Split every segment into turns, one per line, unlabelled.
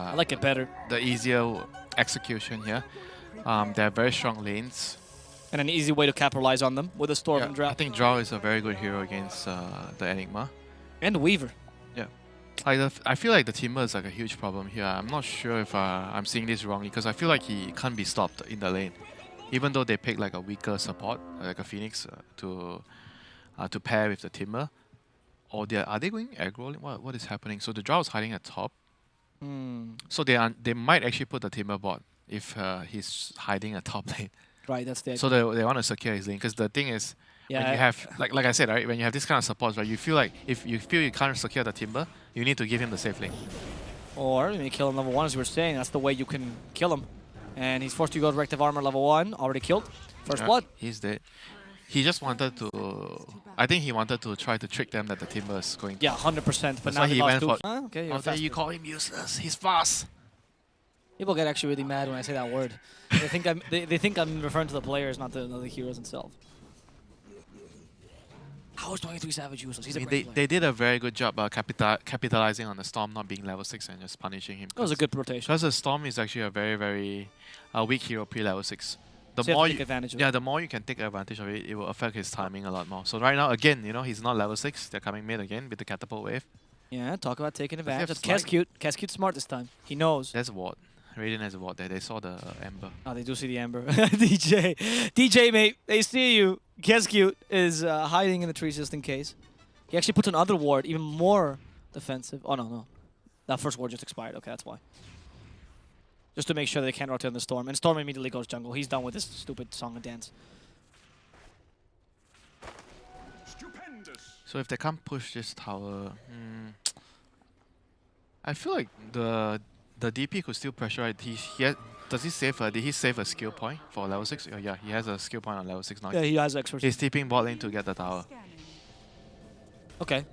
I like it better.
The easier execution here. They have very strong lanes.
And an easy way to capitalize on them with a Storm and
I
Drought.
think Drow is a very good hero against the Enigma.
And Weaver.
Yeah. I feel like the Timber is like a huge problem here. I'm not sure if I'm seeing this wrongly because I feel like he can't be stopped in the lane. Even though they pick like a weaker support, like a Phoenix, to pair with the Timber. Or are they going aggro? What is happening? So the Drow is hiding at top. So they might actually put the Timber bot if he's hiding at top lane.
Right, that's the idea.
So they want to secure his lane because the thing is,
yeah,
when you have like I said, right, when you have this kind of supports, right, you feel like if you feel you can't secure the Timber, you need to give him the safe lane.
Or when you kill him level 1, as you were saying, that's the way you can kill him. And he's forced to go directive armor level 1, already killed. First blood.
He's dead. He just wanted to. I think he wanted to try to trick them that the Timber is going.
Yeah, 100%. But
That's
now
why
he
he
lost
went for.
okay,
How dare you call him useless? He's fast.
People get actually really mad when I say that word. They think I'm referring to the players, not the heroes themselves. How is 23 Savage useless? He's a great player.
They did a very good job capitalizing on the Storm not being level 6 and just punishing him.
That was a good rotation.
Because the Storm is actually a very weak hero pre-level 6. The
So
more
you have to take advantage of it.
yeah, the more you can take advantage of it, it will affect his timing a lot more. So right now, again, you know, he's not level 6. They're coming mid again with the catapult wave.
Yeah, talk about taking advantage.
have
That's Kescute. Kescute's smart this time. He knows.
There's a ward. Radiant has a ward there. They saw the Ember.
Oh, they do see the Ember. DJ, mate, they see you. Kescute is hiding in the trees just in case. He actually puts another ward, even more defensive. Oh, no. That first ward just expired. Okay, that's why. Just to make sure they can't rotate on the Storm. And Storm immediately goes jungle. He's done with this stupid song and dance.
So if they can't push this tower, I feel like the DP could still pressure. Does he save did he save a skill point for level 6? Oh, yeah, he has a skill point on level 6 now.
Yeah, he has expertise.
He's TPing bot lane to get the tower.
Okay.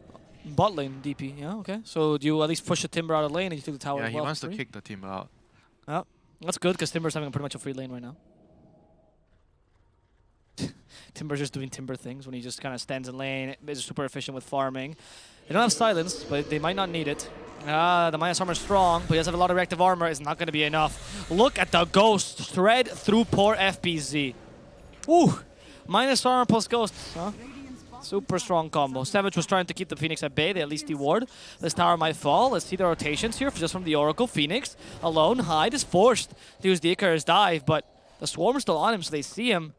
Bot lane DP, yeah, okay. So do you at least push the Timber out of lane and you take the tower
Yeah,
as well?
he wants to kick the Timber out.
Yeah, that's good because Timber's having pretty much a free lane right now. Timber's just doing Timber things when he just kind of stands in lane, is super efficient with farming. They don't have silence, but they might not need it. The minus armor is strong, but he does have a lot of reactive armor. It's not going to be enough. Look at the ghost thread through poor FBZ. Ooh, minus armor plus ghost, huh? Super strong combo. Savage was trying to keep the Phoenix at bay. They at least deward. This tower might fall. Let's see the rotations here just from the Oracle. Phoenix alone. Hyde is forced to use the Icarus dive, but the Swarm is still on him, so they see him.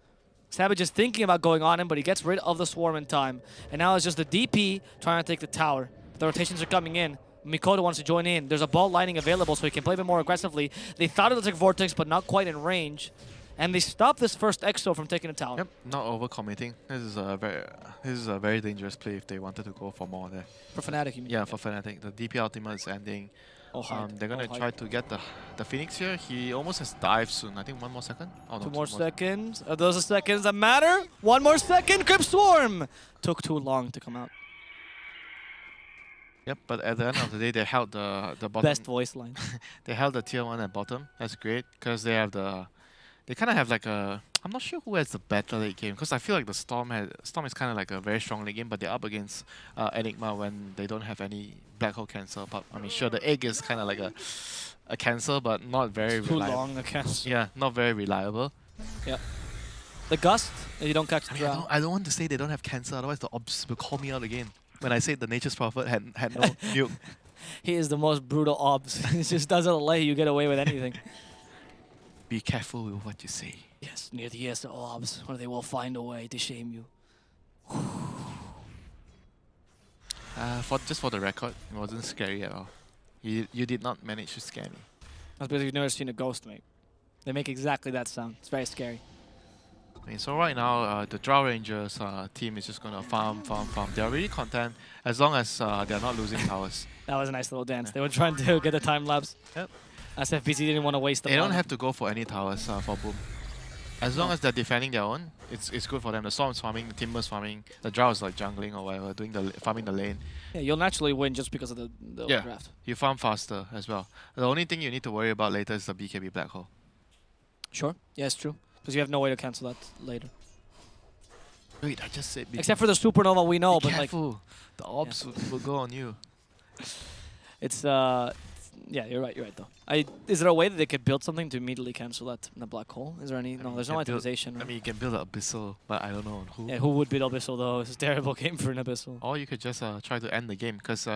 Savage is thinking about going on him, but he gets rid of the Swarm in time. And now it's just the DP trying to take the tower. The rotations are coming in. Mikoto wants to join in. There's a ball lining available, so he can play a bit more aggressively. They thought it was like Vortex, but not quite in range. And they stopped this first EXO from taking a tower.
Yep, not overcommitting. This is a very dangerous play if they wanted to go for more there.
For Fnatic, you mean?
Yeah, for Fnatic. The DP ultimate is ending. They're gonna try to get the Phoenix here. He almost has dive soon. I think 1 more second. Oh, no,
2 more seconds. Are those the seconds that matter? 1 more second. Crypt Swarm took too long to come out.
Yep, but at the end of the day, they held the bottom.
Best voice line.
They held the tier 1 at bottom. That's great because they have the. They kind of have like a. I'm not sure who has the better late game because I feel like the Storm is kind of like a very strong late game, but they're up against Enigma when they don't have any black hole cancel. But I mean, sure, the egg is kind of like a cancel, but not very reliable.
Too long the cancel.
Yeah, not very reliable.
Yeah. The gust, if you don't catch the draw.
I don't want to say they don't have cancer, otherwise the obs will call me out again. When I say the Nature's Prophet had no nuke.
He is the most brutal obs. He just doesn't let you get away with anything.
Be careful with what you say.
Yes, near the ESL obs, or they will find a way to shame you.
Just for the record, it wasn't scary at all. You did not manage to scare me.
That's because you've never seen a ghost, mate. They make exactly that sound. It's very scary.
I mean, so right now, the Drow Rangers team is just going to farm. They're really content as long as they're not losing towers.
That was a nice little dance. They were trying to get the time lapse.
Yep.
SFBC didn't want to waste the
They don't have to go for any towers for Boom. As long as they're defending their own, it's good for them. The Storm's farming, the Timber's farming, the Drow is like jungling or whatever, farming the lane.
Yeah, you'll naturally win just because of the draft.
You farm faster as well. The only thing you need to worry about later is the BKB Black Hole.
Sure. Yeah, it's true. Because you have no way to cancel that later.
Wait, I just said...
Except for the Supernova we know,
be
but
careful.
like...
The orbs will go on you.
It's Yeah, you're right though. Is there a way that they could build something to immediately cancel that in the black hole? Is there any? No, there's no itemization.
I
Right?
mean, you can build an Abyssal, but I don't know on who.
Yeah, who would beat Abyssal though? It's a terrible game for an Abyssal.
Or you could just try to end the game, because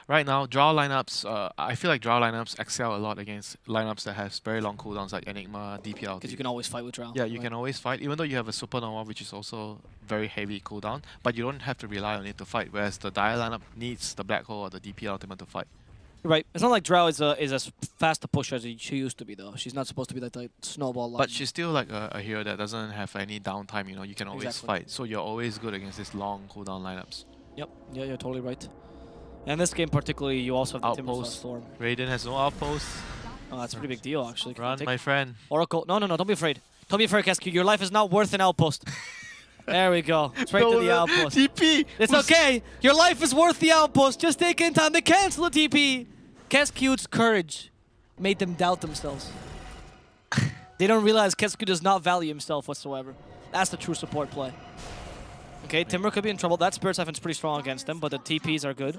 right now, draw lineups, I feel like draw lineups excel a lot against lineups that have very long cooldowns like Enigma, DPL.
Because you can always fight with draw.
Yeah, you can always fight, even though you have a Supernova, which is also very heavy cooldown, but you don't have to rely on it to fight, whereas the Dire lineup needs the Black Hole or the DP Ultimate to fight.
Right. It's not like Drow is as fast a pusher as she used to be, though. She's not supposed to be that like, snowball line.
But she's still like a hero that doesn't have any downtime, you know, you can always
Exactly.
fight. So you're always good against these long cooldown lineups.
Yep. Yeah, you're totally right. And in this game particularly, you also have the Timbersaw
Outpost.
Storm.
Raiden has no outpost.
Oh, that's a pretty big deal, actually.
Run, my friend.
Oracle. No, don't be afraid. Don't be afraid, Kesku. Your life is not worth an outpost. There we go. Straight to the outpost.
TP!
It's okay. Your life is worth the outpost. Just take in time to cancel the TP. Kesku's courage made them doubt themselves. They don't realize Kesku does not value himself whatsoever. That's the true support play. Okay, Timber could be in trouble. That Spirit Siphon's pretty strong against them, but the TPs are good.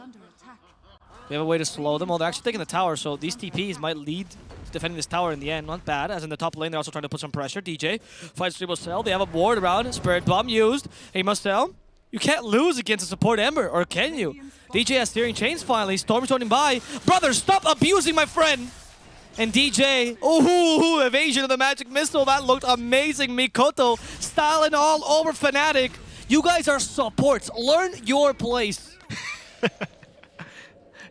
We have a way to slow them. Well, they're actually taking the tower, so these TPs might lead to defending this tower in the end. Not bad, as in the top lane, they're also trying to put some pressure. DJ fights Triple Cell. They have a ward around. Spirit Bomb used. He must sell. You can't lose against a support Ember, or can you? DJ has steering chains finally. Storm's joining by. Brother, stop abusing my friend! And DJ, ooh, evasion of the magic missile. That looked amazing. Mikoto styling all over Fnatic. You guys are supports. Learn your place.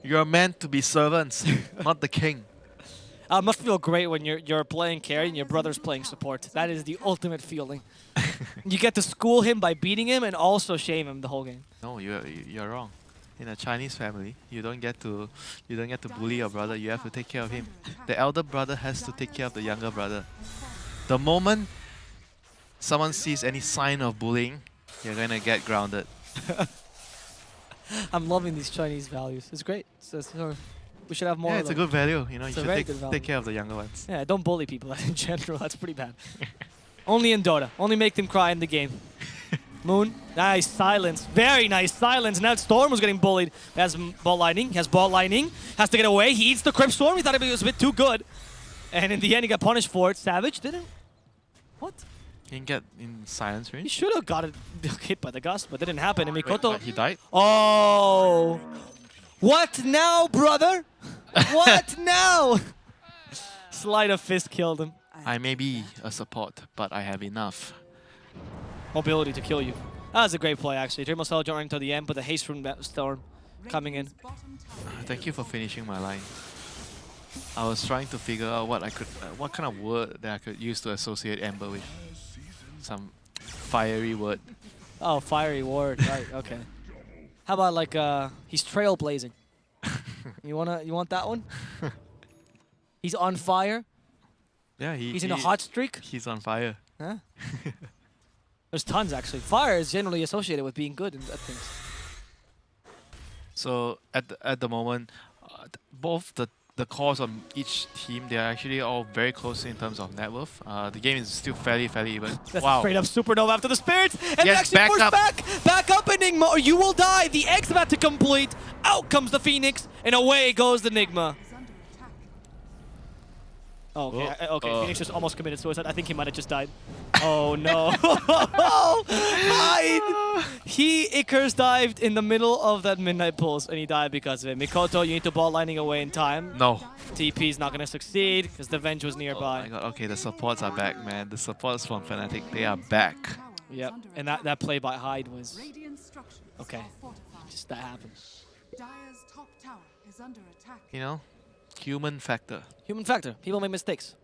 You're meant to be servants, not the king.
Must feel great when you're playing carry and your brother's playing support. That is the ultimate feeling. You get to school him by beating him and also shame him the whole game.
No, you're wrong. In a Chinese family, you don't get to bully your brother. You have to take care of him. The elder brother has to take care of the younger brother. The moment someone sees any sign of bullying, you're gonna get grounded.
I'm loving these Chinese values. It's great. We should have more.
Yeah,
of
it's a
them.
good value. You know, you
It's a
should
very good value.
take care of the younger ones.
Yeah, don't bully people in general. That's pretty bad. Only in Dota. Only make them cry in the game. Moon, nice silence. Very nice silence. Now Storm was getting bullied. Has ball lightning. Has ball lightning. Has to get away. He eats the Crypt Storm. He thought it was a bit too good. And in the end, he got punished for it. Savage didn't. What?
He can get in silence
He
range.
should have got it hit by the gust, but it didn't happen. And Mikoto.
He died?
Oh! What now, brother? What now? Sleight of fist killed him.
I may be a support, but I have enough.
Mobility to kill you. That was a great play, actually. Dream Cell joining to the end, but the haste from that Storm coming in.
Thank you for finishing my line. I was trying to figure out what I could, what kind of word that I could use to associate Ember with. Some fiery word.
Oh, fiery ward. Right. Okay. How about like he's trailblazing? You want that one? He's on fire.
Yeah,
He's in a hot streak.
He's on fire.
Huh? There's tons actually. Fire is generally associated with being good at things.
So at the moment, both the cores on each team, they are actually all very close in terms of net worth. The game is still fairly even.
That's
Wow.
straight up supernova after the spirits, and
Yes,
actually
back
forced
up.
back up Enigma, or you will die. The X about to complete. Out comes the Phoenix, and away goes the Enigma. Oh, okay, okay. Phoenix just almost committed suicide. I think he might have just died. Oh no! Hide! He Icarus dived in the middle of that midnight pulse, and he died because of it. Mikoto, you need to ball lining away in time.
No.
TP's not gonna succeed because the Venge was
Oh
nearby.
my god, okay, the supports are back, man. The supports from Fnatic, they are back.
Yep, and that play by Hyde was okay. Just that happened.
You know, human factor.
Human factor. People make mistakes.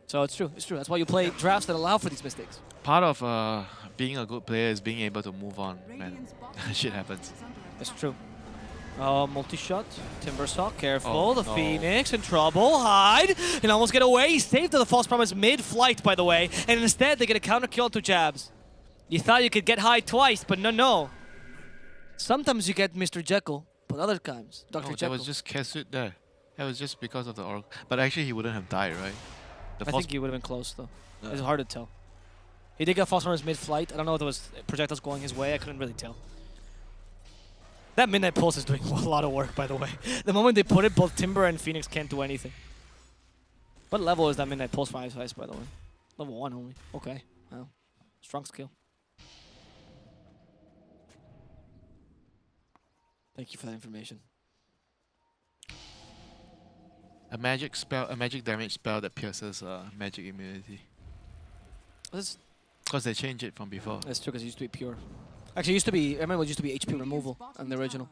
So it's true. It's true. That's why you play drafts that allow for these mistakes.
Part of being a good player is being able to move on, man. Shit happens.
That's true. Multi-shot. Timbersaw, careful.
Oh,
the
no.
Phoenix in trouble. Hyde and almost get away. He saved the false promise mid-flight, by the way. And instead, they get a counter kill to jabs. You thought you could get Hyde twice, but no. Sometimes you get Mr. Jekyll, but other times, Dr.
Oh, that
Jekyll.
was just Kesut there. That was just because of the Oracle. But actually, he wouldn't have died, right?
I think he would have been close, though.
Yeah.
It's hard to tell. He did get false promise mid-flight. I don't know if there was projectiles going his way. I couldn't really tell. That Midnight Pulse is doing a lot of work, by the way. The moment they put it, both Timber and Phoenix can't do anything. What level is that Midnight Pulse for Ice, by the way? Level 1 only. Okay. Well, strong skill. Thank you for that information.
A magic spell, a magic damage spell that pierces magic immunity. Because they changed it from before.
That's true, because it used to be pure. Actually, it used to be. I remember it used to be HP removal in the original,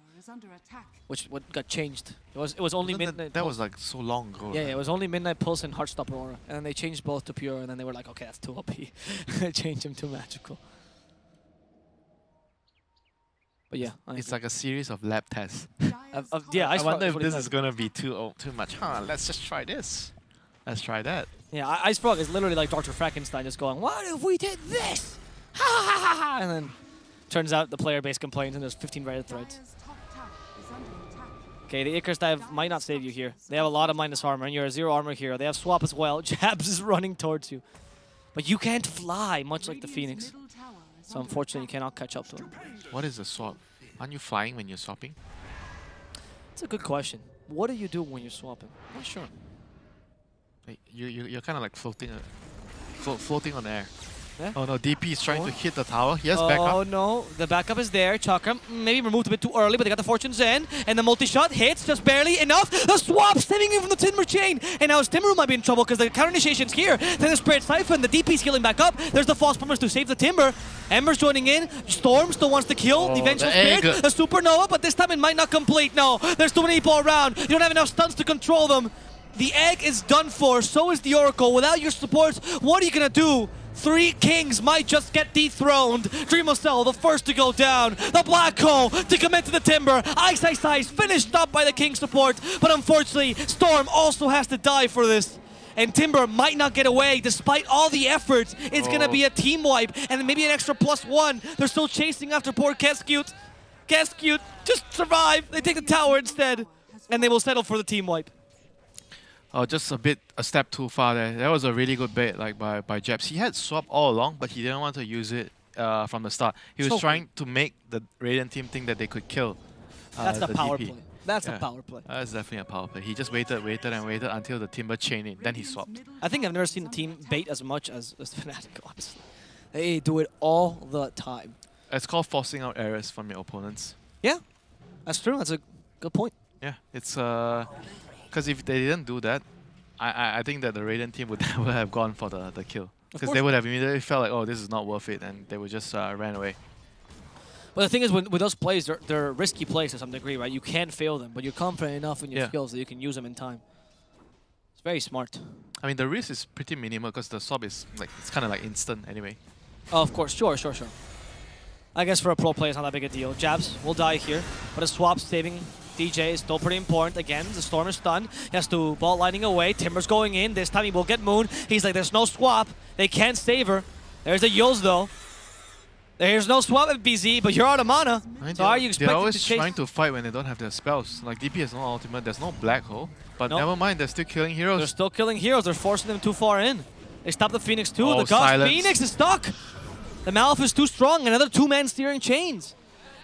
which what got changed. It was only Midnight.
That was like so long ago.
Yeah, it was only Midnight Pulse and Heartstopper Aura, and then they changed both to pure, and then they were like, okay, that's too OP. Change them to magical. But yeah,
it's like a series of lab tests.
Yeah,
I wonder if this is gonna be too much. Let's just try this. Let's try that.
Yeah, Ice Frog is literally like Dr. Frankenstein, just going, "What if we did this?" Ha ha ha ha! And then turns out the player base complains, and there's 15 Reddit threads. Okay, the Icarus dive might not save you here. They have a lot of minus armor, and you're a 0 armor hero. They have swap as well. Jabs is running towards you, but you can't fly, much like the Phoenix. So unfortunately, you cannot catch up to him.
What is the swap? Aren't you flying when you're swapping?
That's a good question. What do you do when you're swapping? I'm not sure.
Like, you're kind of like floating, floating on air.
Yeah?
Oh no, DP is trying to hit the tower. He has backup.
Oh no, the backup is there. Chakram maybe removed a bit too early, but they got the Fortune's End. And the multi-shot hits just barely enough. The swap saving him from the Timber chain. And now his Timber might be in trouble because the counter initiation's here. Then the Spirit Siphon, the DP's healing back up. There's the False Promise to save the Timber. Ember's joining in. Storm still wants to kill the eventual Spirit. The Supernova, but this time it might not complete. No, there's too many people around. You don't have enough stuns to control them. The egg is done for, so is the Oracle. Without your supports, what are you gonna do? 3 kings might just get dethroned. Dreamocell, the first to go down. The Black Hole to commit to the Timber. Ice finished up by the king support. But unfortunately, Storm also has to die for this. And Timber might not get away despite all the efforts. It's gonna be a team wipe and maybe an extra +1. They're still chasing after poor Keskute. Keskute, just survive. They take the tower instead. And they will settle for the team wipe.
Oh, just a step too far there. That was a really good bait, like by Jabs. He had swap all along, but he didn't want to use it from the start. He was trying to make the Radiant team think that they could kill.
That's the power
DP.
play. That's a power play.
That's definitely a power play. He just waited until the Timber chained in. Then he swapped.
I think I've never seen a team bait as much as Fnatic, honestly. They do it all the time.
It's called forcing out errors from your opponents.
Yeah, that's true. That's a good point.
Yeah, it's because if they didn't do that, I think that the Radiant team would never have gone for the kill. Because they would have immediately felt like, oh, this is not worth it, and they would just ran away.
But the thing is, with those plays, they're risky plays to some degree, right? You can fail them, but you're confident enough in your skills that you can use them in time. It's very smart.
I mean, the risk is pretty minimal because the swap is like it's kind of like instant anyway.
Oh, of course, sure. I guess for a pro player, it's not that big a deal. Jabs will die here, but a swap saving DJ is still pretty important. Again, the Storm is stunned. He has to ball lighting away. Timber's going in. This time he will get Moon. He's like, there's no swap. They can't save her. There's a Yulz though. There's no swap at BZ, but you're out of mana.
I mean,
so are you expected
they're always
to chase?
trying to fight when they don't have their spells. Like DP has no ultimate. There's no Black Hole. But never mind, they're still killing heroes.
They're still killing heroes. They're forcing them too far in. They stopped the Phoenix too.
Oh,
The God
silence.
Phoenix is stuck. The Malf is too strong. Another 2-man steering chains.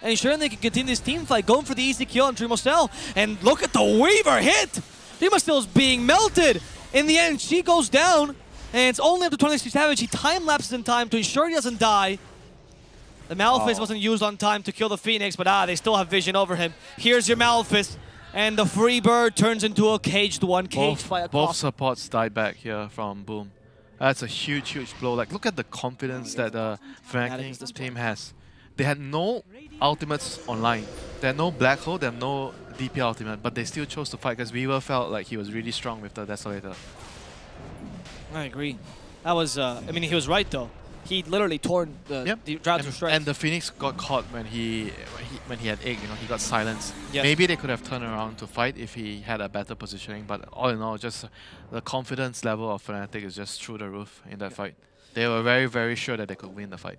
And ensuring they can continue this team fight, going for the easy kill on Dreamocell. And look at the Weaver hit! Dreamocell is being melted. In the end, she goes down. And it's only up to 26 Savage. He time-lapses in time to ensure he doesn't die. The Malefice wasn't used on time to kill the Phoenix, but they still have vision over him. Here's your Malefice. And the free bird turns into a caged one. Caged by a
both supports died back here from Boom. That's a huge blow. Like, look at the confidence that the Fnatic team has. They had no ultimates online. They had no Black Hole, they had no DP ultimate, but they still chose to fight because Weaver felt like he was really strong with the Desolator.
I agree. That was, I mean, he was right though. He literally torn the Drought to shreds.
And the Phoenix got caught when he had egg, you know, he got silenced.
Yes.
Maybe they could have turned around to fight if he had a better positioning, but all in all, just the confidence level of Fnatic is just through the roof in that fight. They were very sure that they could win the fight.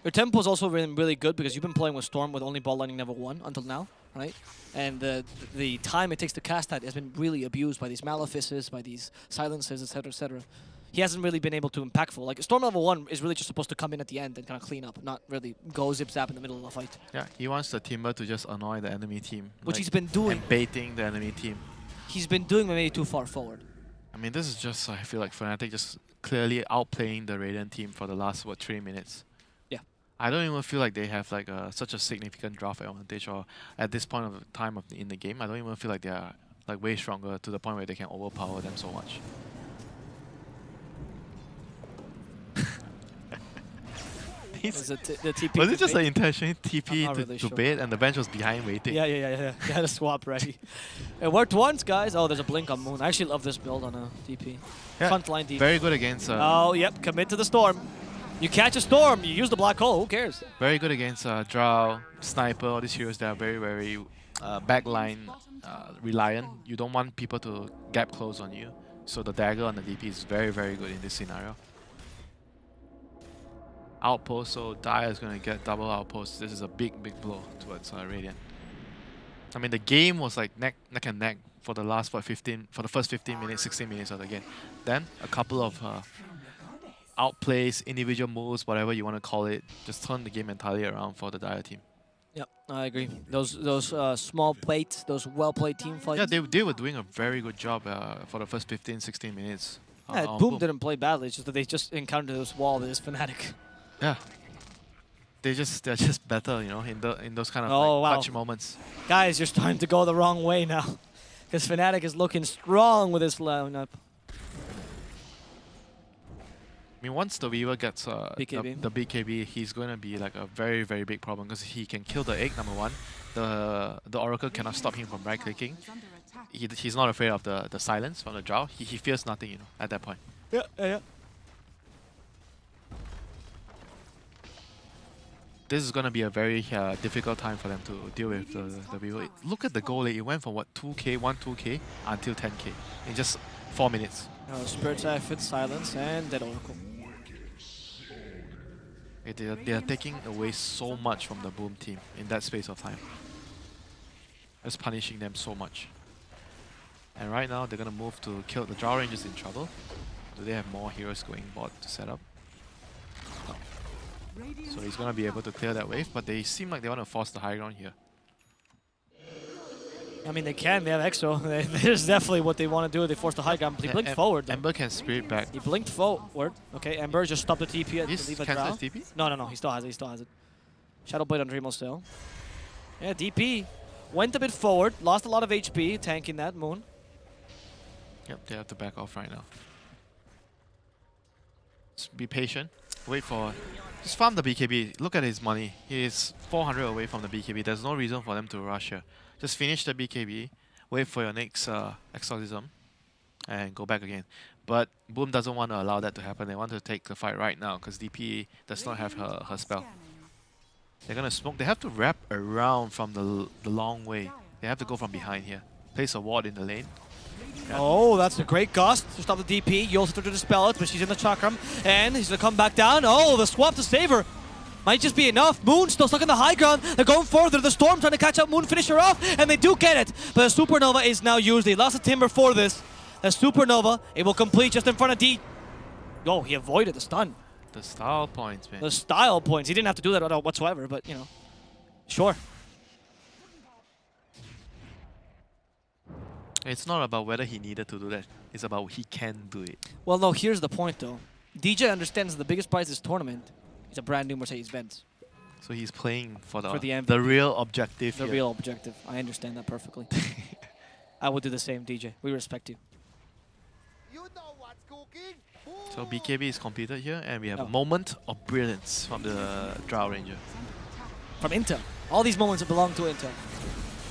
Your tempo's also been really good because you've been playing with Storm with only ball lightning level 1 until now, right? And the time it takes to cast that has been really abused by these Malefices, by these silences, etc., etc. he hasn't really been able to impactful. Like Storm level 1 is really just supposed to come in at the end and kind of clean up, not really go zip zap in the middle of the fight.
Yeah, he wants the Timber to just annoy the enemy team.
Which
like,
he's been doing.
And baiting the enemy team.
He's been doing maybe too far forward.
I mean, this is just, I feel like Fnatic just clearly outplaying the Radiant team for the last, 3 minutes.
Yeah.
I don't even feel like they have like such a significant draft advantage, or at this point of time in the game, I don't even feel like they are like way stronger to the point where they can overpower them so much.
Was it the TP?
Was it just an
bait?
intentional TP
not
to,
really
to
sure.
bait and the bench was behind waiting?
Yeah. They had a swap ready. It worked once, guys. Oh, there's a blink on Moon. I actually love this build on a TP.
Yeah,
Frontline DP.
very good against...
oh, yep. Commit to the storm. You catch a storm, you use the black hole. Who cares?
Very good against Drow, Sniper, all these heroes that are very, very backline reliant. You don't want people to gap close on you. So the dagger on the DP is very, very good in this scenario. Outpost, so Dire is going to get double outpost. This is a big, big blow towards Radiant. I mean, the game was like neck and neck for the last for the first 15 minutes, 16 minutes of the game. Then a couple of outplays, individual moves, whatever you want to call it, just turned the game entirely around for the Dire team.
Yep, I agree. Those small plates, those well-played team fights.
Yeah, they were doing a very good job for the first 15, 16 minutes.
Yeah, Boom didn't play badly. It's just that they just encountered this wall with this Fnatic.
Yeah, they're just better, you know, in those kind of clutch moments.
Guys, you're starting to go the wrong way now, because Fnatic is looking strong with this lineup.
I mean, once the Weaver gets
BKB.
the BKB, he's going to be like a very, very big problem because he can kill the egg, number one. The Oracle cannot stop him from right-clicking. He's not afraid of the silence from the Drow. He fears nothing, you know, at that point.
Yeah.
This is going to be a very difficult time for them to deal with the Weaver. Look at the goal rate. It went from, 2k until 10k in just 4 minutes.
Spirit's Eye, Fit Silence, and Dead Oracle.
They are taking away so much from the Boom team in that space of time. It's punishing them so much. And right now, they're going to move to kill the Drow Rangers in trouble. Do they have more heroes going bot to set up? No. So he's going to be able to clear that wave, but they seem like they want to force the high ground here.
I mean, they can. They have Exo. There's definitely what they want to do. They force the high ground, but he blinked forward. Though.
Ember can spirit back.
He blinked forward. Okay, Ember just stopped the TP.
He's
leave a
cancelled
Drow.
TP?
No. He still has it. Shadow Blade on Dreamo still. Yeah, DP went a bit forward. Lost a lot of HP tanking that Moon.
Yep, they have to back off right now. Just be patient. Wait for... Just farm the BKB. Look at his money. He is 400 away from the BKB. There's no reason for them to rush here. Just finish the BKB, wait for your next exorcism, and go back again. But Boom doesn't want to allow that to happen. They want to take the fight right now because DP does not have her spell. They're going to smoke. They have to wrap around from the long way. They have to go from behind here. Place a ward in the lane. Yeah.
Oh, that's a great gust to stop the DP. You also to dispel it, but she's in the chakram, and he's going to come back down. Oh, the swap to save her. Might just be enough. Moon still stuck in the high ground. They're going further. The Storm trying to catch up Moon, finish her off, and they do get it. But the Supernova is now used. They lost the Timber for this. The Supernova, it will complete just in front of D. Oh, he avoided the stun.
The style points, man.
The style points. He didn't have to do that whatsoever, but, you know, sure.
It's not about whether he needed to do that. It's about he can do it.
Well, no, here's the point, though. DJ understands the biggest prize of this tournament is a brand new Mercedes-Benz.
So he's playing for the
MVP.
real objective
The
here.
real objective. I understand that perfectly. I would do the same, DJ. We respect you.
So BKB is completed here, and we have a moment of brilliance from the Drow Ranger.
From Intel. All these moments belong to Intel.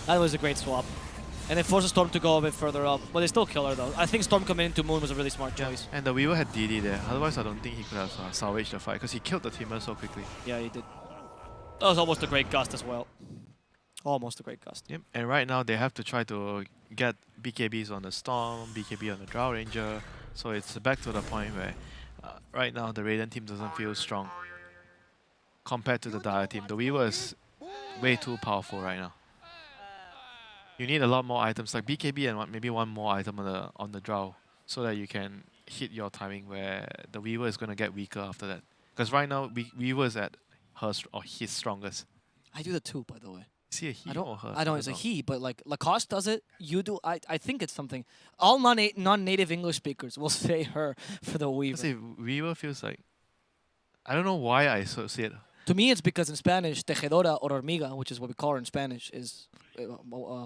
That was a great swap. And it forces Storm to go a bit further up. But they still kill her, though. I think Storm coming into Moon was a really smart choice.
And the Weaver had DD there. Otherwise, I don't think he could have salvaged the fight, because he killed the Timber so quickly.
Yeah, he did. That was almost a great gust as well. Almost a great gust.
Yep. And right now, they have to try to get BKBs on the Storm, BKB on the Drow Ranger. So it's back to the point where right now, the Radiant team doesn't feel strong compared to the Dire team. The Weaver is way too powerful right now. You need a lot more items like BKB and maybe one more item on the Drow so that you can hit your timing where the Weaver is going to get weaker after that. Because right now, Weaver is at his strongest.
I do that too, by the way.
Is he a he
I don't.
or her?
I know it's a he, but like Lacoste does it. You do. I think it's something. All non-native English speakers will say her for the Weaver.
Say Weaver feels like, I don't know why I associate.
To me, it's because in Spanish, tejedora or hormiga, which is what we call her in Spanish, is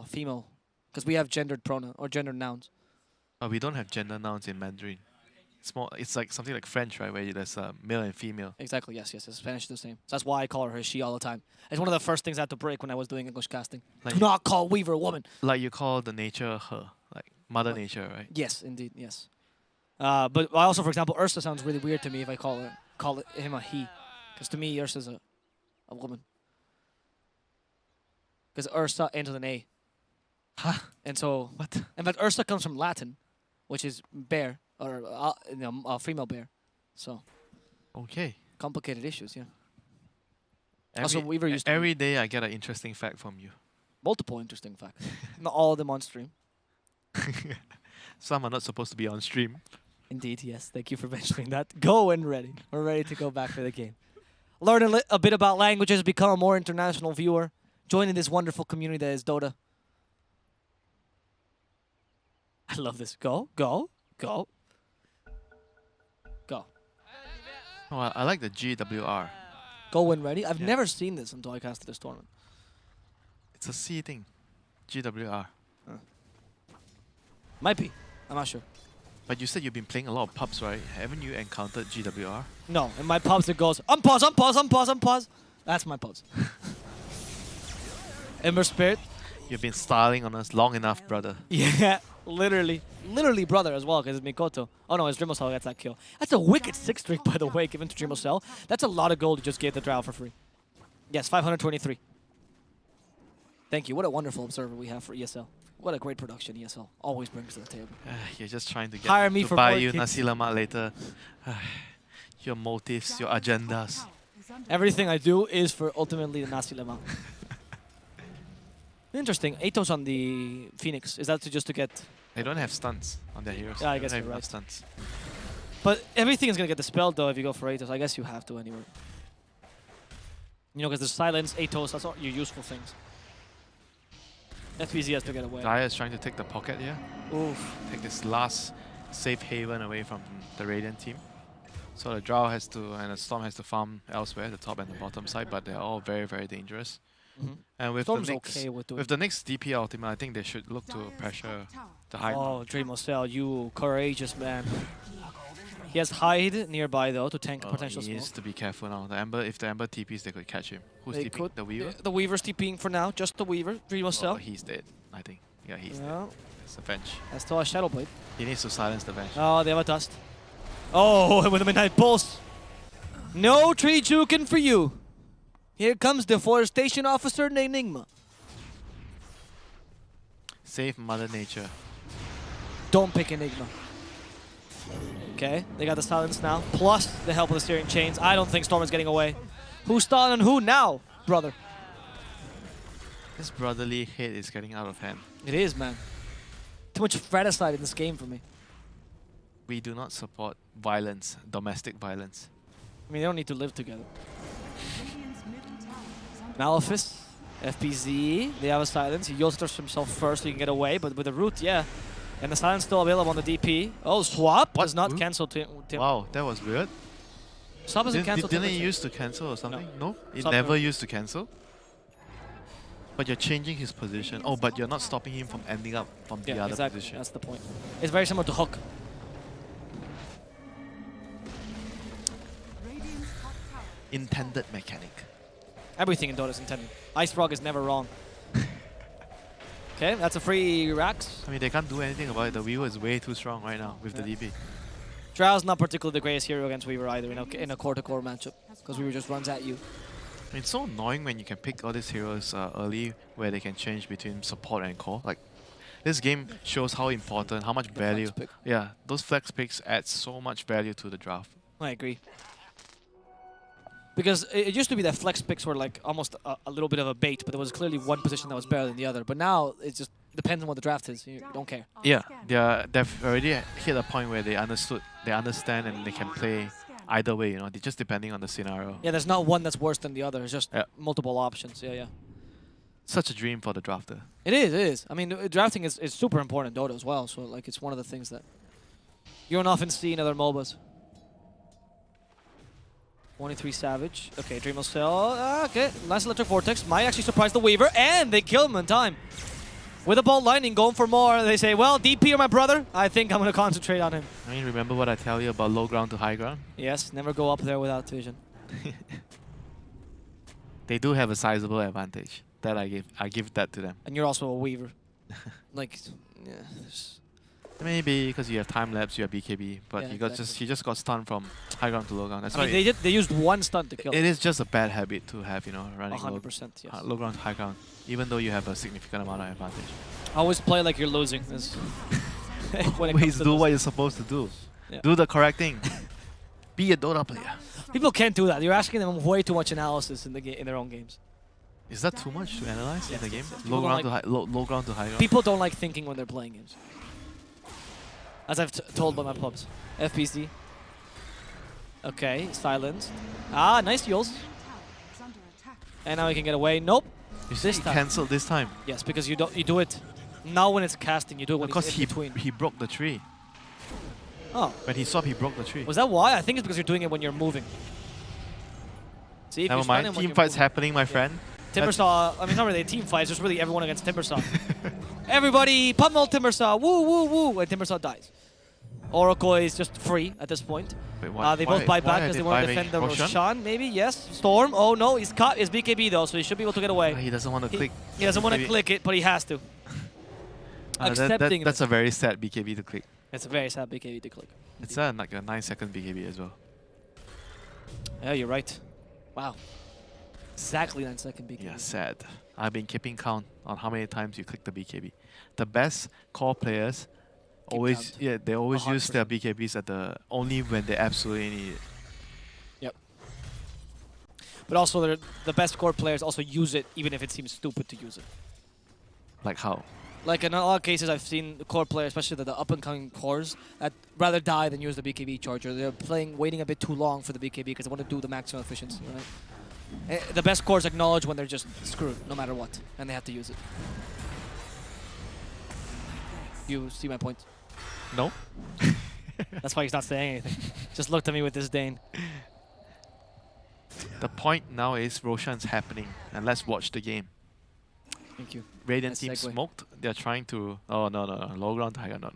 female, because we have gendered pronoun or gendered nouns.
We don't have gender nouns in Mandarin. It's more. It's like something like French, right, where there's male and female.
Exactly. Yes. Yes. Spanish is the same. So that's why I call her she all the time. It's one of the first things I had to break when I was doing English casting.
Like
Do not call Weaver a woman.
Like you call the nature her, like Mother Nature, right?
Yes, indeed. Yes. But I also, for example, Ursa sounds really weird to me if I call him a he, because to me Ursa's a woman. Because Ursa ends with an A.
Huh?
And so
What?
In fact, Ursa comes from Latin, which is bear or female bear. So
Okay.
complicated issues, yeah.
Every,
Also, Weaver used to be-
every day I get an interesting fact from you.
Multiple interesting facts. Not all of them on stream.
Some are not supposed to be on stream.
Indeed, yes. Thank you for mentioning that. Go and ready. We're ready to go back for the game. Learn a bit about languages, become a more international viewer, joining this wonderful community that is Dota. I love this. Go, go, go. Go.
Oh, I like the GWR.
Go when ready. I've
Yeah.
never seen this until I casted this tournament.
It's a C thing. GWR.
Might be. I'm not sure.
But you said you've been playing a lot of pubs, right? Haven't you encountered GWR?
No, in my pubs it goes, unpause, unpause, unpause, unpause. That's my pubs. Ember Spirit.
You've been styling on us long enough, brother.
Yeah, literally. Literally brother as well, because it's Mikoto. Oh no, it's Dreamosell gets that kill. That's a wicked 6 streak, by the way, given to Dreamosell. That's a lot of gold you just gave the drow for free. Yes, 523. Thank you. What a wonderful observer we have for ESL. What a great production ESL always brings to the table.
You're just trying to get
Hire
them
me
to
for
buy
more
you
kicks.
nasi lemak later. Your motives, your agendas.
Everything I do is for ultimately the Nasi Lemak. Interesting. Atos on the Phoenix. Is that just to get...
They don't have stunts on their heroes.
Yeah, I
They
guess
don't have
you're
enough
right.
stunts.
But everything is going to get dispelled, though, if you go for Atos. I guess you have to anyway. You know, because the silence, Atos, that's all your useful things. FPZ has to get away.
Daya is trying to take the pocket here.
Oof.
Take this last safe haven away from the Radiant team. So the Drow has to, and the Storm has to farm elsewhere, the top and the bottom side, but they're all very, very dangerous.
Mhm.
And with
Storm's
the next,
okay with doing...
with the next DP ultimate, I think they should look to pressure the high.
Oh, Dreamosell, you courageous man. He has Hide nearby, though, to tank potential
He
smoke.
needs to be careful now. The Ember, if the Ember TPs, they could catch him. Who's
They
TPing?
could.
The Weaver?
The Weaver's TPing for now, just the Weaver.
Oh,
Dreamosell.
he's dead, I think. Yeah, he's dead.
Yeah,
It's a bench.
that's still a Shadow Blade.
He needs to silence the bench.
Oh, they have a dust. Oh, with a Midnight Pulse. No tree juking for you. Here comes Deforestation Officer named Enigma.
Save Mother Nature.
Don't pick Enigma. Okay, they got the silence now, plus the help of the steering chains. I don't think Storm is getting away. Who's stalling who now, brother?
This brotherly hate is getting out of hand.
It is, man. Too much fratricide in this game for me.
We do not support violence, domestic violence.
I mean, they don't need to live together. Malefice, FPZ, they have a silence. He Yosters himself first so he can get away, but with the root, yeah. And the silence still available on the DP. Oh, Swap
What?
does not
Root?
cancel.
Wow, that was weird.
Swap doesn't cancel.
Didn't it
Timber
used to cancel or something? No, it
Swap
never
never-
used to cancel. But you're changing his position. Oh, but you're not stopping him from ending up from the
Yeah,
other
exactly.
position.
That's the point. It's very similar to Hook.
Intended mechanic.
Everything in Dota is intended. Ice Frog is never wrong. Okay, that's a free Rax.
I mean, they can't do anything about it. The Weaver is way too strong right now with the DP.
Drow's not particularly the greatest hero against Weaver either in a core-to-core matchup, because Weaver just runs at you.
I mean, it's so annoying when you can pick all these heroes early where they can change between support and core. Like, this game shows how important, how much value.
flex pick.
Yeah, those flex picks add so much value to the draft.
I agree. Because it used to be that flex picks were like almost a little bit of a bait, but there was clearly one position that was better than the other. But now it's just depends on what the draft is. You don't care.
Yeah, they've already hit a point where they understand, and they can play either way. You know, they're just depending on the scenario.
Yeah, there's not one that's worse than the other. It's just
Yeah.
multiple options. Yeah.
Such a dream for the drafter.
It is. I mean, drafting is super important in Dota as well. So like, it's one of the things that you don't often see in other MOBAs. 23 Savage. Okay, Dream will sell. Okay, nice Electric Vortex. Might actually surprise the Weaver, and they kill him in time. With a Bolt Lightning going for more, they say, well, DP or my brother, I think I'm going to concentrate on him.
I mean, remember what I tell you about low ground to high ground?
Yes, never go up there without vision.
They do have a sizable advantage. That I give that to them.
And you're also a Weaver. Like, yeah.
Maybe because you have time lapse, you have BKB, but
Yeah,
he just got stunned from high ground to low ground. That's
I
why
mean, they used one stun to kill
it
him.
is just a bad habit to have, you know, running
100%, yes.
low ground to high ground, even though you have a significant amount of advantage.
Always play like you're losing. When it
Always
comes to
do what you're supposed to do.
Yeah.
Do the correct thing. Be a Dota player.
People can't do that. You're asking them way too much analysis in their own games.
Is that too much to analyze in the game?
Yes.
Low ground to low ground to high ground.
People don't like thinking when they're playing games. As I've told by my pubs. FPC. Okay, silenced. Ah, nice heals. And now he can get away. Nope.
You see,
This
he
time.
cancelled this time.
Yes, because you do it now when it's casting. You do it when
Because
he's in between.
he broke the tree.
Oh,
When he swapped, he broke the tree.
was that why? I think it's because you're doing it when you're moving. See, if
Never
you stun him
mind.
when
Team
you're
fight's
moving.
happening, my friend.
Timbersaw, I mean, not really a team fight, it's just really everyone against Timbersaw. Everybody pummel Timbersaw, woo, woo, woo, and Timbersaw dies. Oracle is just free at this point.
Wait,
They both buy back
are
because they want to
buying
defend the
Roshan?
Roshan, maybe, yes. Storm, oh no, he's caught his BKB though, so he should be able to get away.
He doesn't want to click.
He doesn't want to
BKB.
click it, but he has to. Accepting
that's
it.
a very sad BKB to click.
It's a very sad BKB to click.
It's like a 9-second BKB as well.
Yeah, you're right. Wow. Exactly 9-second BKB.
Yeah, sad. I've been keeping count on how many times you click the BKB. The best core players always,
count.
they always use
100%.
their BKBs at only when they absolutely need it.
Yep. But also, the best core players also use it even if it seems stupid to use it.
Like how?
Like in a lot of cases, I've seen the core players, especially the up-and-coming cores, that rather die than use the BKB charger. They're waiting a bit too long for the BKB because they want to do the maximum efficiency, right? The best cores acknowledge when they're just screwed, no matter what, and they have to use it. You see my point?
No?
That's why he's not saying anything. Just looked at me with disdain.
The point now is Roshan's happening, and let's watch the game.
Thank you.
Radiant
Nice
team
segue.
smoked. They're trying to. Oh no. Low ground tiger. No.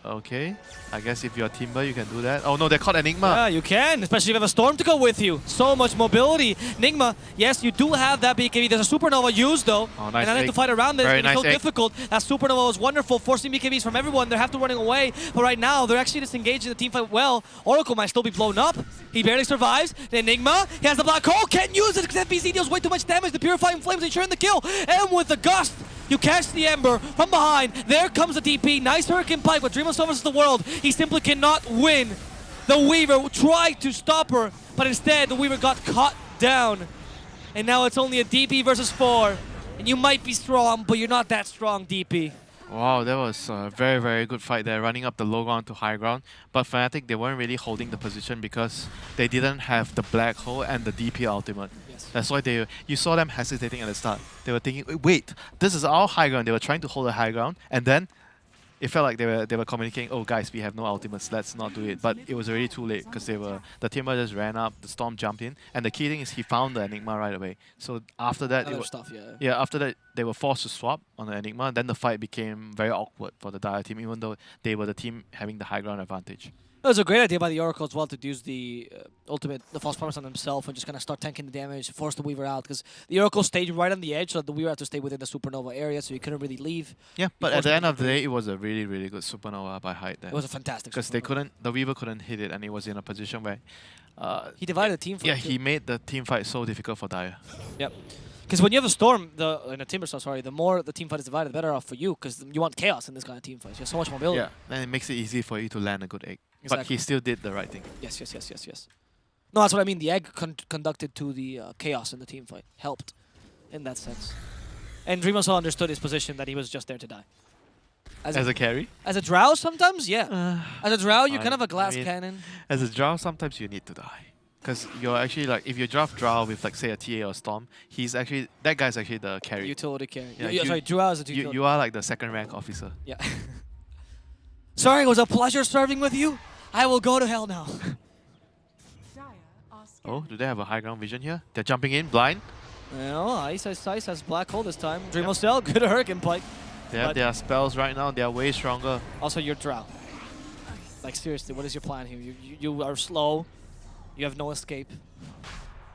Okay. I guess if you're a Timber, you can do that. Oh no, they caught Enigma.
Yeah, you can, especially if you have a Storm to go with you. So much mobility. Nigma, yes, you do have that BKB. There's a Supernova used, though.
Oh, nice
and I need
egg.
to fight around this.
Very
It's
nice
so
egg.
difficult. That Supernova was wonderful, forcing BKBs from everyone. They're half to running away. But right now, they're actually disengaged in the team fight well. Oracle might still be blown up. He barely survives. The Enigma, he has the black hole. Can't use it because FBC deals way too much damage. The Purifying Flames ensuring the kill. And with the Gust, you catch the Ember from behind. There comes the DP. Nice Hurricane Pike, but Dream of Storm versus the world. He simply cannot win. The Weaver tried to stop her, but instead the Weaver got caught down. And now it's only a DP versus 4. And you might be strong, but you're not that strong, DP.
Wow, that was a very, very good fight there, running up the low ground to high ground. But Fnatic, they weren't really holding the position because they didn't have the black hole and the DP ultimate.
Yes.
That's why you saw them hesitating at the start. They were thinking, wait, this is our high ground. They were trying to hold the high ground, and then it felt like they were communicating, oh guys, we have no ultimates, let's not do it. But it was already too late because the Timber just ran up, the Storm jumped in, and the key thing is he found the Enigma right away. So after that,
Other stuff, yeah.
yeah, after that, they were forced to swap on the Enigma, and then the fight became very awkward for the Dire team, even though they were the team having the high ground advantage.
It was a great idea by the Oracle as well to use the ultimate, the False Promise on himself and just kind of start tanking the damage, force the Weaver out. Because the Oracle stayed right on the edge, so the Weaver had to stay within the Supernova area, so he couldn't really leave.
Yeah, but
He
at the
forced
end
him
of the day, it was a really, really good Supernova by height there.
It was a fantastic
Because the Weaver couldn't hit it, and he was in a position where...
He divided the team fight.
Yeah,
too.
he made the team fight so difficult for Dire.
Yep. Because when you have a Storm, in a Timbersaw, sorry, the more the team fight is divided, the better off for you, because you want chaos in this kind of team fight. You have so much mobility.
Yeah, then it makes it easy for you to land a good egg. But
Exactly.
he still did the right thing.
Yes. No, that's what I mean. The egg conducted to the chaos in the team fight. Helped in that sense. And Dream also understood his position that he was just there to die.
As a carry?
As a drow, sometimes, yeah. As a drow, you're kind of a glass cannon.
As a drow, sometimes you need to die. Because you're actually like, if you draft drow with like say a TA or Storm, that guy's actually the carry.
Utility carry.
Yeah,
Sorry, drow is a utility.
You are like the second rank officer.
Yeah. Sorry, it was a pleasure serving with you. I will go to hell now.
Oh, do they have a high ground vision here? They're jumping in, blind.
No, Ice has Black Hole this time. Dream Cell, good Hurricane Pike.
They have their spells right now, they are way stronger.
Also, you're drow. Like, seriously, what is your plan here? You are slow. You have no escape.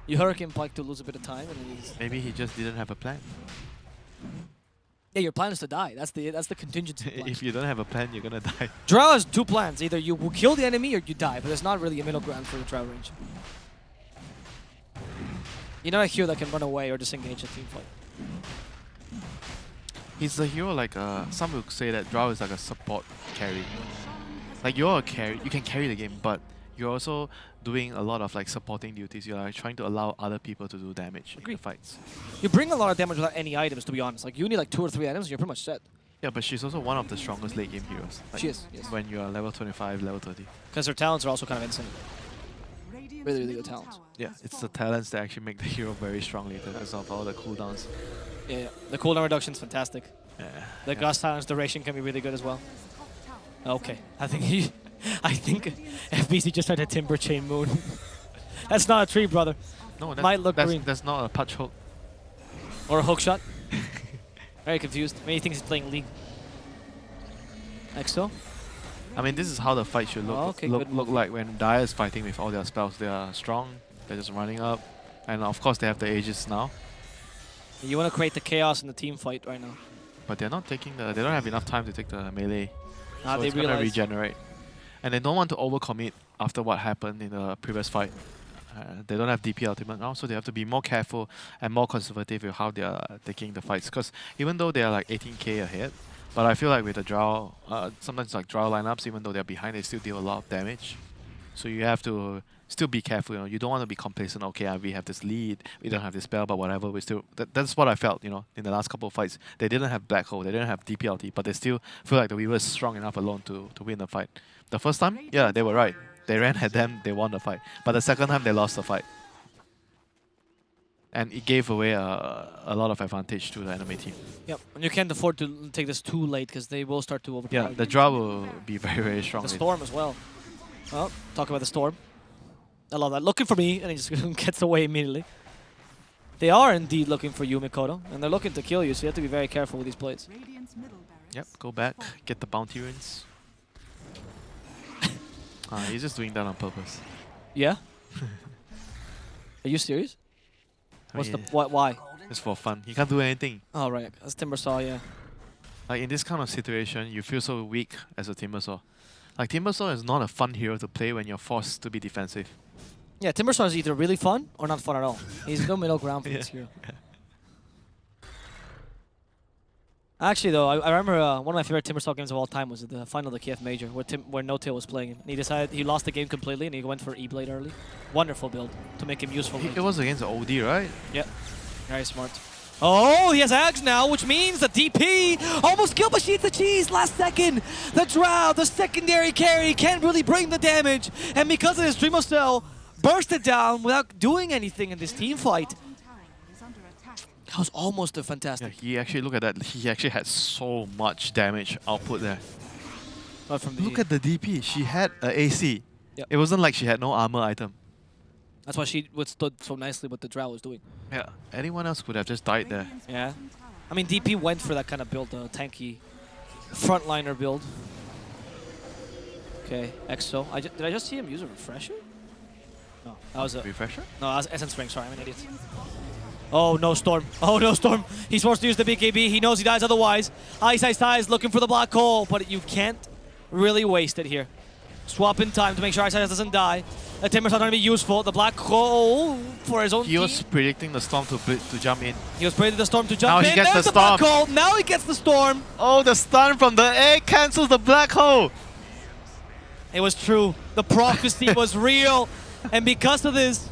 You Hurricane Pike to lose a bit of time, and then
maybe he just didn't have a plan.
Yeah, your plan is to die. That's the contingency plan.
If you don't have a plan, you're gonna die.
Drow has two plans. Either you will kill the enemy or you die, but there's not really a middle ground for the Drow range. You're not a hero that can run away or disengage a team fight.
He's a hero like, some would say that Drow is like a support carry. Like you're a carry, you can carry the game, but you're also doing a lot of like supporting duties. You're like trying to allow other people to do damage in the fights.
You bring a lot of damage without any items, to be honest. Like you need like 2 or 3 items, and you're pretty much set.
Yeah, but she's also one of the strongest late game heroes. Like
she is, yes.
When you're level 25, level 30.
Because her talents are also kind of insane. Really, really good talents.
Yeah, it's the talents that actually make the hero very strong later because of all the cooldowns.
Yeah, the cooldown reduction is fantastic.
Yeah.
The gust silence duration can be really good as well. Okay, I think FBC just tried a Timber Chain Moon. That's not a tree, brother.
No,
might look green.
That's not a punch hook.
Or a hook shot. Very confused. Maybe he thinks he's playing League. EXO?
I mean, this is how the fight should look look like when Dire is fighting with all their spells. They are strong, they're just running up, and of course they have the Aegis now.
You want to create the chaos in the team fight right now.
But they're not taking they don't have enough time to take the melee. So
they
it's gonna regenerate. And they don't want to overcommit after what happened in the previous fight. They don't have DP ultimate now, so they have to be more careful and more conservative with how they are taking the fights. Because even though they are like 18k ahead, but I feel like with the Drow, sometimes like Drow lineups, even though they're behind, they still deal a lot of damage. So you have to still be careful, you know. You don't want to be complacent, okay, we have this lead, we don't have this spell, but whatever, we still... That's what I felt, you know, in the last couple of fights. They didn't have Black Hole, they didn't have DPLT, but they still feel like the Weaver is strong enough alone to win the fight. The first time, yeah, they were right. They ran at them, they won the fight. But the second time, they lost the fight. And it gave away a lot of advantage to the enemy team.
Yep, and you can't afford to take this too late because they will start to overpower.
Yeah, the Drow will be very, very strong.
The Storm as well. Well, talk about the Storm. I love that. Looking for me, and he just gets away immediately. They are indeed looking for you, Mikoto, and they're looking to kill you, so you have to be very careful with these plays.
Yep, go back, get the bounty runes. He's just doing that on purpose.
Yeah? Are you serious? What's the why?
It's for fun. He can't do anything.
Oh right, that's Timbersaw, yeah.
Like in this kind of situation, you feel so weak as a Timbersaw. Like Timbersaw is not a fun hero to play when you're forced to be defensive.
Yeah, Timbersaw is either really fun or not fun at all. He's no middle ground for this hero. Actually, though, I remember one of my favorite Timbersaw games of all time was the final of the KF Major, where No-Tail was playing him. And he decided he lost the game completely, and he went for E-Blade early. Wonderful build to make him useful.
It was against the OD, right?
Yep. Very smart. Oh, he has Ags now, which means the DP almost killed, but she eats the cheese last second. The Drow, the secondary carry, can't really bring the damage. And because of this, Dreamostel burst it down without doing anything in this team fight. That was almost a fantastic.
Yeah, he actually, look at that, he actually had so much damage output there. Look at the DP, she had an AC.
Yep.
It wasn't like she had no armor item.
That's why she withstood so nicely what the Drow was doing.
Yeah, anyone else could have just died there.
Yeah. I mean, DP went for that kind of build, the tanky frontliner build. Okay, EXO. Did I just see him use a refresher? No, that was a...
Refresher?
No, that was Essence Ring, sorry, I'm an idiot. Oh, no Storm. Oh, no Storm. He's forced to use the BKB. He knows he dies otherwise. Ice looking for the black hole, but you can't really waste it here. Swap in time to make sure Ice doesn't die. The Timber's not going to be useful. The black hole for his own
He was predicting the Storm to jump in.
He was predicting the Storm to jump in.
Now he gets
There's
the Storm.
Black hole. Now he gets the Storm.
Oh, the stun from the egg cancels the black hole.
It was true. The prophecy was real. And because of this,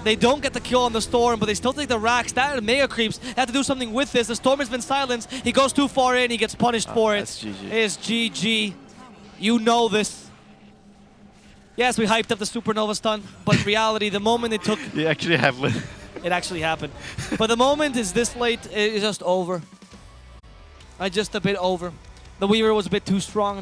They don't get the kill on the Storm, but they still take the racks. That Mega Creeps have to do something with this. The Storm has been silenced. He goes too far in. He gets punished for it.
That's GG.
It's GG. You know this. Yes, we hyped up the Supernova stun, but in reality, the moment it took...
You actually have it.
It actually happened. But the moment is this late, it's just over. Just a bit over. The Weaver was a bit too strong.